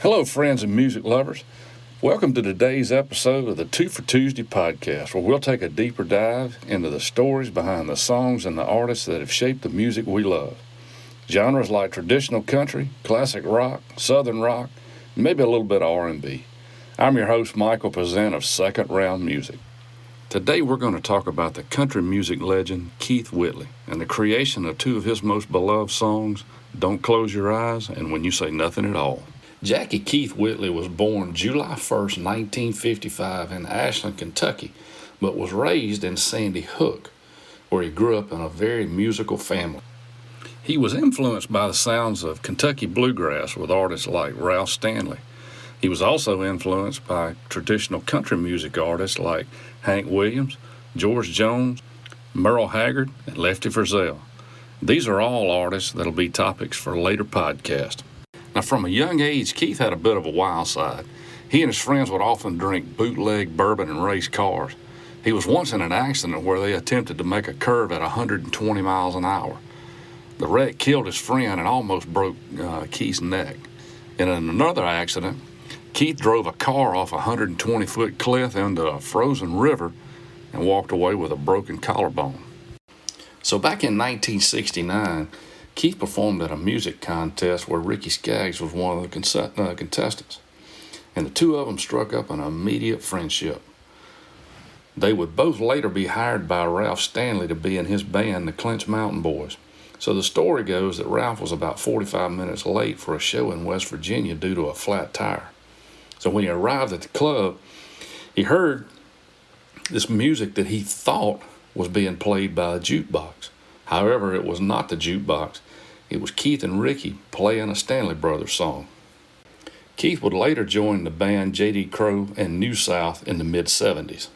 Hello, friends and music lovers. Welcome to today's episode of the Two for Tuesday podcast, where we'll take a deeper dive into the stories behind the songs and the artists that have shaped the music we love. Genres like traditional country, classic rock, southern rock, and maybe a little bit of R&B. I'm your host, Michael Pazan of Second Round Music. Today we're going to talk about the country music legend Keith Whitley and the creation of two of his most beloved songs, Don't Close Your Eyes and When You Say Nothing at All. Jackie Keith Whitley was born July 1st, 1955 in Ashland, Kentucky, but was raised in Sandy Hook, where he grew up in a very musical family. He was influenced by the sounds of Kentucky bluegrass with artists like Ralph Stanley. He was also influenced by traditional country music artists like Hank Williams, George Jones, Merle Haggard, and Lefty Frizzell. These are all artists that'll be topics for a later podcast. Now, from a young age, Keith had a bit of a wild side. He and his friends would often drink bootleg bourbon and race cars. He was once in an accident where they attempted to make a curve at 120 miles an hour. The wreck killed his friend and almost broke Keith's neck. And in another accident, Keith drove a car off a 120-foot cliff into a frozen river and walked away with a broken collarbone. So back in 1969, Keith performed at a music contest where Ricky Skaggs was one of the contestants, and the two of them struck up an immediate friendship. They would both later be hired by Ralph Stanley to be in his band, the Clinch Mountain Boys. So the story goes that Ralph was about 45 minutes late for a show in West Virginia due to a flat tire. So when he arrived at the club, he heard this music that he thought was being played by a jukebox. However, it was not the jukebox. It was Keith and Ricky playing a Stanley Brothers song. Keith would later join the band J.D. Crowe and New South in the mid-'70s.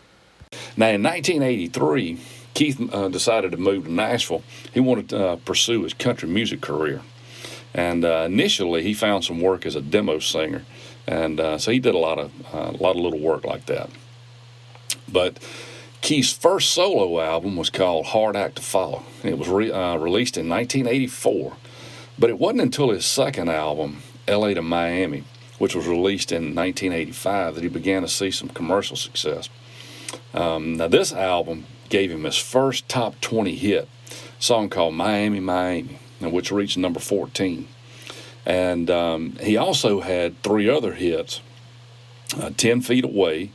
Now, in 1983, Keith decided to move to Nashville. He wanted to pursue his country music career. And initially, he found some work as a demo singer. And so he did a lot of little work like that. But Keith's first solo album was called Hard Act to Follow. It was released in 1984, but it wasn't until his second album, L.A. to Miami, which was released in 1985, that he began to see some commercial success. Now this album gave him his first top 20 hit, a song called Miami, Miami, which reached number 14. And he also had three other hits, 10 Feet Away,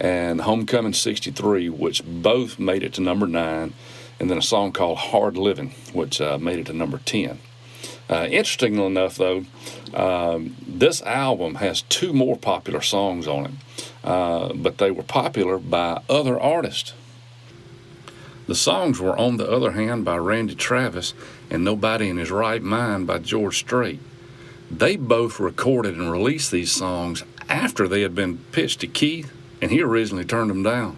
and Homecoming 63, which both made it to number 9, and then a song called Hard Living, which made it to number 10. Interestingly enough, though, this album has two more popular songs on it, but they were popular by other artists. The songs were On the Other Hand by Randy Travis and Nobody in His Right Mind by George Strait. They both recorded and released these songs after they had been pitched to Keith, and he originally turned them down.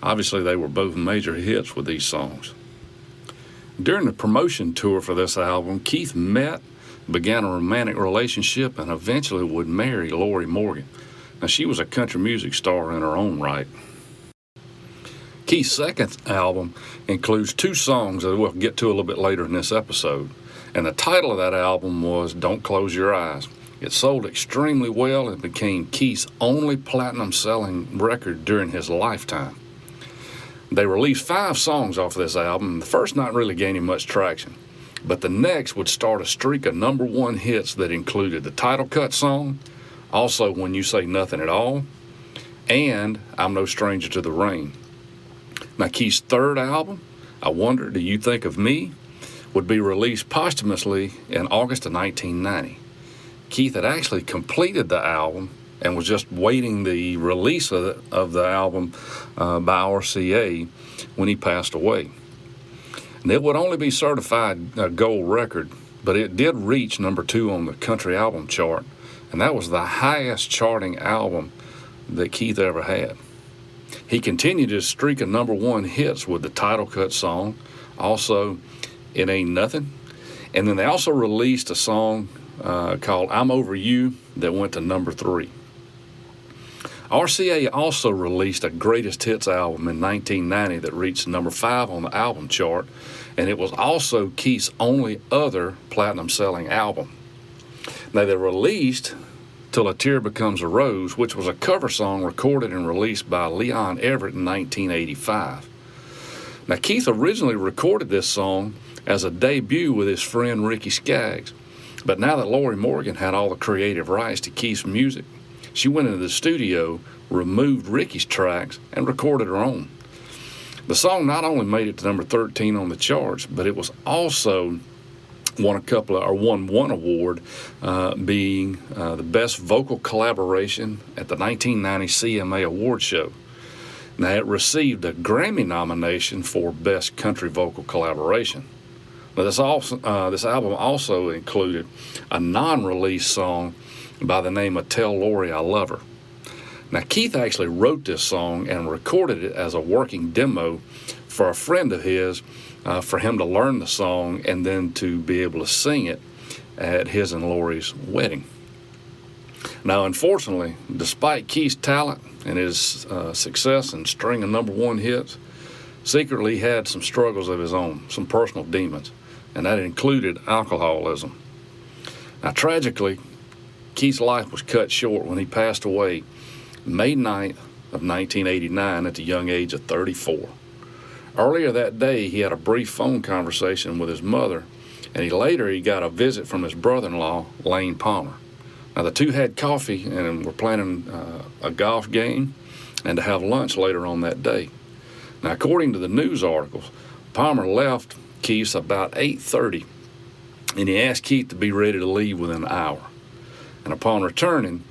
Obviously, they were both major hits with these songs. During the promotion tour for this album, Keith began a romantic relationship, and eventually would marry Lori Morgan. Now, she was a country music star in her own right. Keith's second album includes two songs that we'll get to a little bit later in this episode, and the title of that album was Don't Close Your Eyes. It sold extremely well and became Keith's only platinum-selling record during his lifetime. They released 5 songs off this album, the first not really gaining much traction, but the next would start a streak of number 1 hits that included the title cut song, also When You Say Nothing at All, and I'm No Stranger to the Rain. Now, Keith's third album, I Wonder Do You Think of Me, would be released posthumously in August of 1990. Keith had actually completed the album and was just waiting the release of the album by RCA when he passed away. And it would only be certified a gold record, but it did reach number 2 on the country album chart, and that was the highest charting album that Keith ever had. He continued his streak of number 1 hits with the title cut song, also It Ain't Nothing, and then they also released a song called I'm Over You that went to number 3. RCA also released a greatest hits album in 1990 that reached number 5 on the album chart, and it was also Keith's only other platinum selling album. Now, they released Till a Tear Becomes a Rose, which was a cover song recorded and released by Leon Everett in 1985. Now, Keith originally recorded this song as a debut with his friend Ricky Skaggs, but now that Lorrie Morgan had all the creative rights to Keith's music, she went into the studio, removed Ricky's tracks, and recorded her own. The song not only made it to number 13 on the charts, but it was also won one award, being the Best Vocal Collaboration at the 1990 CMA Award Show. Now, it received a Grammy nomination for Best Country Vocal Collaboration. Now, this album also included a non-release song by the name of Tell Lorrie I Love Her. Now, Keith actually wrote this song and recorded it as a working demo for a friend of his, for him to learn the song and then to be able to sing it at his and Lorrie's wedding. Now, unfortunately, despite Keith's talent and his success in string of number one hits, secretly he had some struggles of his own, some personal demons, and that included alcoholism. Now, tragically, Keith's life was cut short when he passed away May 9th of 1989 at the young age of 34. Earlier that day, he had a brief phone conversation with his mother, and later he got a visit from his brother-in-law, Lane Palmer. Now, the two had coffee and were planning a golf game and to have lunch later on that day. Now, according to the news articles, Palmer left Keith about 8:30, and he asked Keith to be ready to leave within an hour. And upon returning,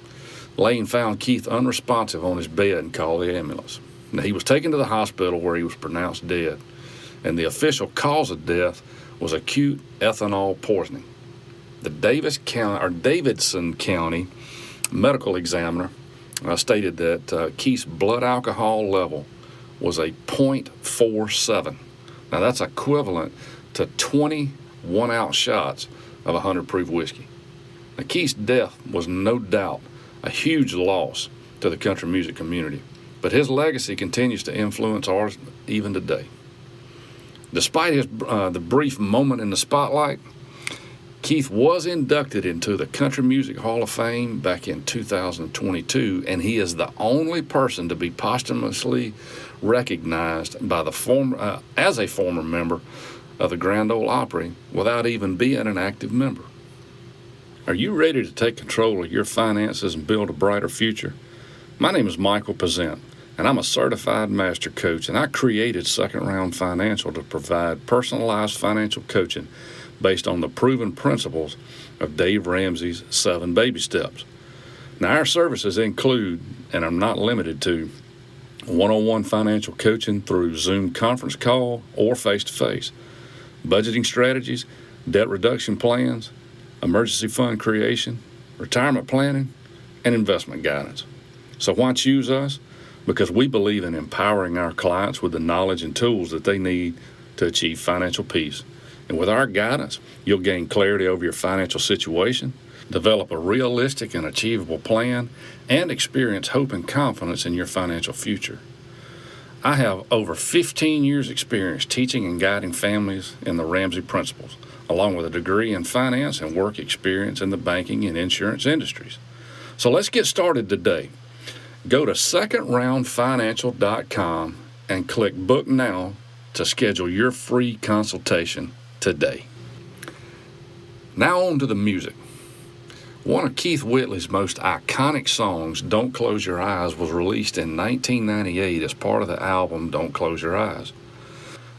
Lane found Keith unresponsive on his bed and called the ambulance. Now, he was taken to the hospital where he was pronounced dead, and the official cause of death was acute ethanol poisoning. The Davidson County medical examiner stated that Keith's blood alcohol level was a .47. Now, that's equivalent to 20 one-ounce shots of 100 proof whiskey. Now, Keith's death was no doubt a huge loss to the country music community, but his legacy continues to influence ours even today. Despite the brief moment in the spotlight, Keith was inducted into the Country Music Hall of Fame back in 2022, and he is the only person to be posthumously recognized by as a former member of the Grand Ole Opry without even being an active member. Are you ready to take control of your finances and build a brighter future? My name is Michael Pazent, and I'm a certified master coach, and I created Second Round Financial to provide personalized financial coaching based on the proven principles of Dave Ramsey's 7 Baby Steps. Now, our services include, and are not limited to, one-on-one financial coaching through Zoom conference call or face-to-face, budgeting strategies, debt reduction plans, emergency fund creation, retirement planning, and investment guidance. So why choose us? Because we believe in empowering our clients with the knowledge and tools that they need to achieve financial peace. And with our guidance, you'll gain clarity over your financial situation, develop a realistic and achievable plan, and experience hope and confidence in your financial future. I have over 15 years' experience teaching and guiding families in the Ramsey principles, along with a degree in finance and work experience in the banking and insurance industries. So let's get started today. Go to secondroundfinancial.com and click Book Now to schedule your free consultation today. Now on to the music. One of Keith Whitley's most iconic songs, Don't Close Your Eyes, was released in 1998 as part of the album Don't Close Your Eyes.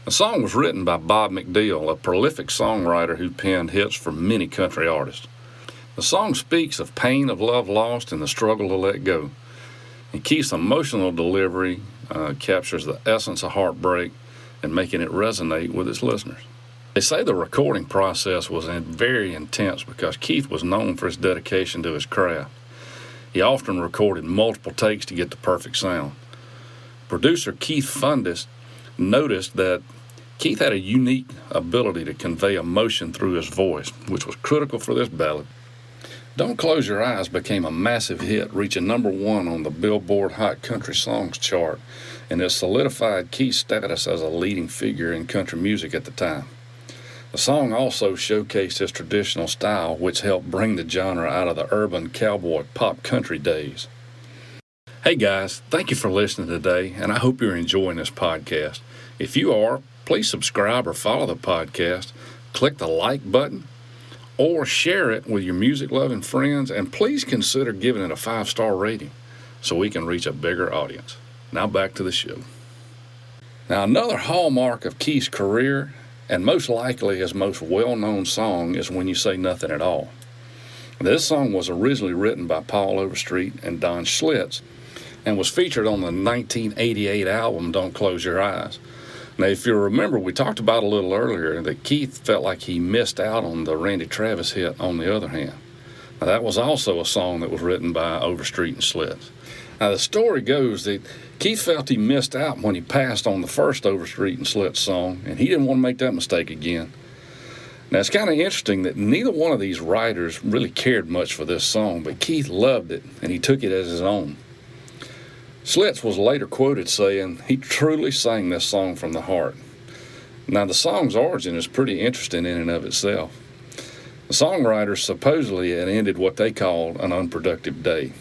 The song was written by Bob McDill, a prolific songwriter who penned hits for many country artists. The song speaks of pain of love lost and the struggle to let go. And Keith's emotional delivery captures the essence of heartbreak and making it resonate with its listeners. They say the recording process was very intense because Keith was known for his dedication to his craft. He often recorded multiple takes to get the perfect sound. Producer Keith Fundis noticed that Keith had a unique ability to convey emotion through his voice, which was critical for this ballad. Don't Close Your Eyes became a massive hit, reaching number 1 on the Billboard Hot Country Songs chart, and it solidified Keith's status as a leading figure in country music at the time. The song also showcased his traditional style, which helped bring the genre out of the urban cowboy pop country days. Hey guys, thank you for listening today, and I hope you're enjoying this podcast. If you are, please subscribe or follow the podcast, click the like button, or share it with your music-loving friends, and please consider giving it a 5-star rating so we can reach a bigger audience. Now back to the show. Now, another hallmark of Keith's career, and most likely his most well-known song, is When You Say Nothing at All. This song was originally written by Paul Overstreet and Don Schlitz and was featured on the 1988 album Don't Close Your Eyes. Now, if you remember, we talked about a little earlier that Keith felt like he missed out on the Randy Travis hit On the Other Hand. Now, that was also a song that was written by Overstreet and Schlitz. Now, the story goes that Keith felt he missed out when he passed on the first Overstreet and Schlitz song, and he didn't want to make that mistake again. Now, it's kind of interesting that neither one of these writers really cared much for this song, but Keith loved it, and he took it as his own. Schlitz was later quoted saying, "He truly sang this song from the heart." Now, the song's origin is pretty interesting in and of itself. The songwriters supposedly had ended what they called an unproductive day.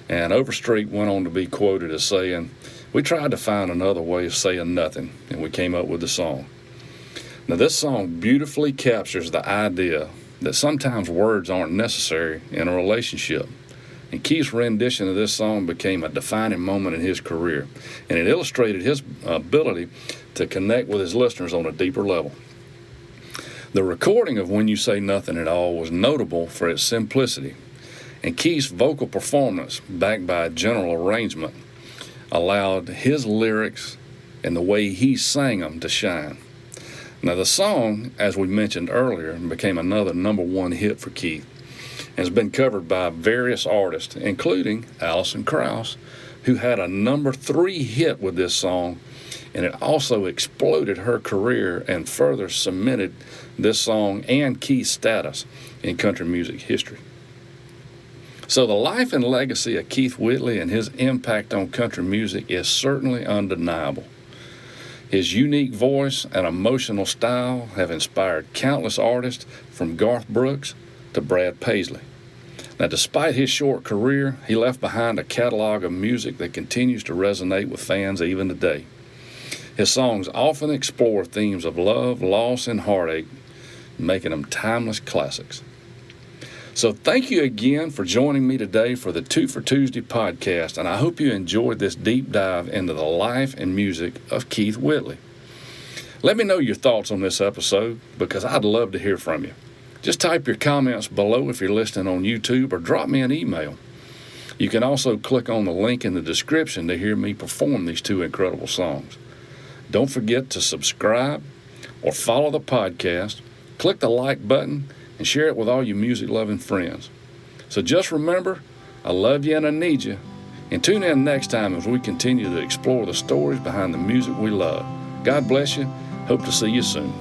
And Overstreet went on to be quoted as saying, "We tried to find another way of saying nothing, and we came up with the song." Now, this song beautifully captures the idea that sometimes words aren't necessary in a relationship. And Keith's rendition of this song became a defining moment in his career, and it illustrated his ability to connect with his listeners on a deeper level. The recording of When You Say Nothing at All was notable for its simplicity, and Keith's vocal performance, backed by a general arrangement, allowed his lyrics and the way he sang them to shine. Now, the song, as we mentioned earlier, became another #1 hit for Keith, and has been covered by various artists, including Alison Krauss, who had a #3 hit with this song, and it also exploded her career and further cemented this song and Keith's status in country music history. So the life and legacy of Keith Whitley and his impact on country music is certainly undeniable. His unique voice and emotional style have inspired countless artists from Garth Brooks to Brad Paisley. Now, despite his short career, he left behind a catalog of music that continues to resonate with fans even today. His songs often explore themes of love, loss, and heartache, making them timeless classics. So thank you again for joining me today for the 2 for Tuesday podcast, and I hope you enjoyed this deep dive into the life and music of Keith Whitley. Let me know your thoughts on this episode, because I'd love to hear from you. Just type your comments below if you're listening on YouTube, or drop me an email. You can also click on the link in the description to hear me perform these 2 incredible songs. Don't forget to subscribe or follow the podcast, click the like button, and share it with all your music-loving friends. So just remember, I love you and I need you. And tune in next time as we continue to explore the stories behind the music we love. God bless you. Hope to see you soon.